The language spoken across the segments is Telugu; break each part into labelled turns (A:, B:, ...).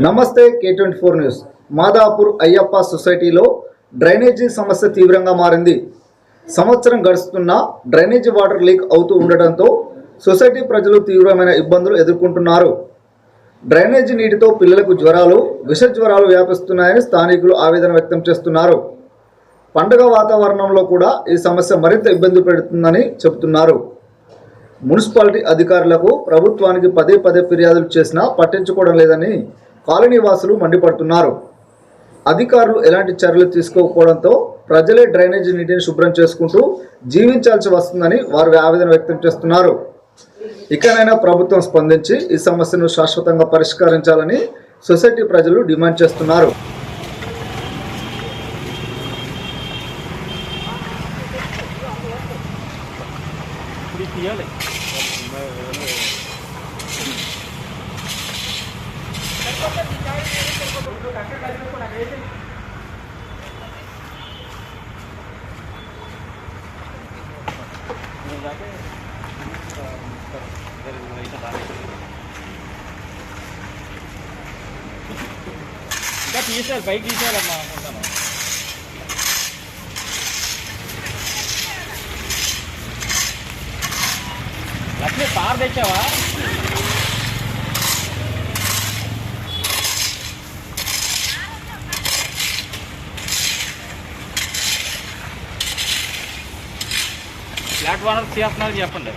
A: నమస్తే K24 న్యూస్. మాదాపూర్ అయ్యప్ప సొసైటీలో డ్రైనేజీ సమస్య తీవ్రంగా మారింది. సంవత్సరం గడుస్తున్నా డ్రైనేజీ వాటర్ లీక్ అవుతూ ఉండడంతో సొసైటీ ప్రజలు తీవ్రమైన ఇబ్బందులు ఎదుర్కొంటున్నారు. డ్రైనేజీ నీటితో పిల్లలకు జ్వరాలు, విష జ్వరాలు వ్యాపిస్తున్నాయని స్థానికులు ఆవేదన వ్యక్తం చేస్తున్నారు. పండుగ వాతావరణంలో కూడా ఈ సమస్య మరింత ఇబ్బంది పెడుతుందని చెబుతున్నారు. మున్సిపాలిటీ అధికారులకు ప్రభుత్వానికి పదే ఫిర్యాదులు చేసినా పట్టించుకోవడం లేదని కాలనీ వాసులు మండిపడుతున్నారు. అధికారులు ఎలాంటి చర్యలు తీసుకోకపోవడంతో ప్రజలే డ్రైనేజీ నీటిని శుభ్రం చేసుకుంటూ జీవించాల్సి వస్తుందని వారు ఆవేదన వ్యక్తం చేస్తున్నారు. ఇకనైనా ప్రభుత్వం స్పందించి ఈ సమస్యను శాశ్వతంగా పరిష్కరించాలని సొసైటీ ప్రజలు డిమాండ్ చేస్తున్నారు.
B: ఇంకా తీసేయాలి, బైక్ తీసేయాలమ్మా అనుకుంటాను. లక్ష్మి కార్ తెచ్చావా? ఫ్లాట్ ఓనర్ చేస్తున్నారు చెప్పండి.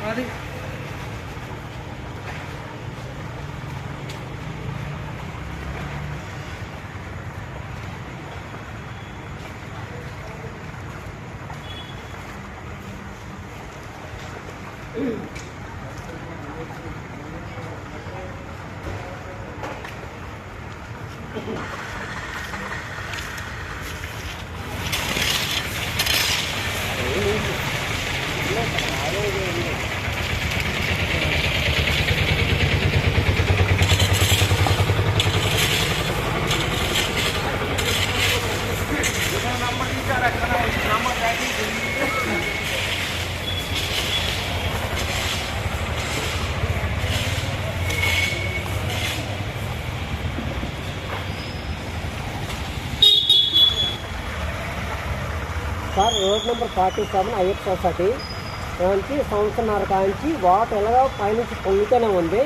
C: Sir, road number 47 Ayyappa society నుంచి సంవత్సరాల కాంచి వాటర్ ఎలాగో పైనుంచి పొంగుతూనే ఉంది.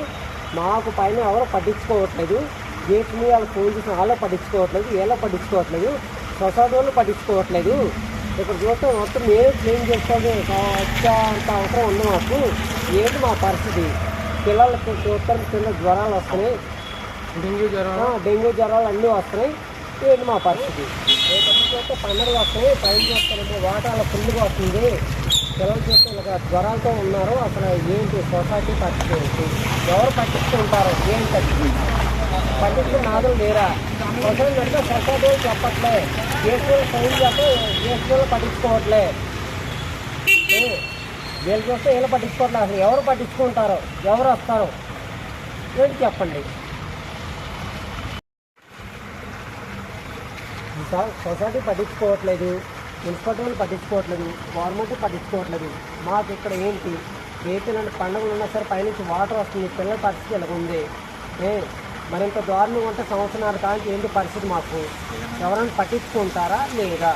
C: మాకు పైన ఎవరో పట్టించుకోవట్లేదు. గేట్ మీద వాళ్ళు ఫోన్ చేసిన వాళ్ళే పట్టించుకోవట్లేదు, ఎలా పట్టించుకోవట్లేదు, సొసైటీ వాళ్ళు పట్టించుకోవట్లేదు. ఇక్కడ చూస్తే మొత్తం మేము క్లీన్ చేసుకోవాలి అంత అవసరం ఉంది మాకు. ఏంటి మా పరిస్థితి? పిల్లలకి చూస్తారు, పిల్లల జ్వరాలు వస్తున్నాయి, డెంగ్యూ జ్వరాలు అన్నీ వస్తున్నాయి. ఏంటి మా పరిస్థితి? రేపటి చూస్తే పండుగలు వస్తున్నాయి, పైన చూస్తారేమో వాటర్ అలా ఫుల్గా వస్తుంది. పిల్లలు చూస్తే ఇలా జ్వరాలతో ఉన్నారు. అసలు ఏంటి సొసైటీ పరిస్థితి? ఎవరు పట్టించుకుంటారు? ఏంటి పట్టించుకున్న నాదులు లేరా? సొసైటీ అంటే సొసైటీ చెప్పట్లే, దేశంలో సైన్ చేస్తే దేశంలో పట్టించుకోవట్లే. వీళ్ళు చూస్తే వీళ్ళు పట్టించుకోవట్లేదు. అసలు ఎవరు పట్టించుకుంటారో, ఎవరు వస్తారో ఏంటి చెప్పండి. సొసైటీ పట్టించుకోవట్లేదు, మున్సిపాలిటీ పట్టించుకోవట్లేదు, గవర్నమెంట్ పట్టించుకోవట్లేదు. మాకు ఇక్కడ ఏంటి రేపు ఇలాంటి పండుగలు ఉన్నా సరే పైనుంచి వాటర్ వస్తుంది, పిల్లల పరిస్థితి ఇలా ఉంది. మరింత దారుణంగా ఉంటే సంవత్సరాల కాంచి ఏంటి పరిస్థితి? మాకు ఎవరైనా పట్టించుకుంటారా లేదా?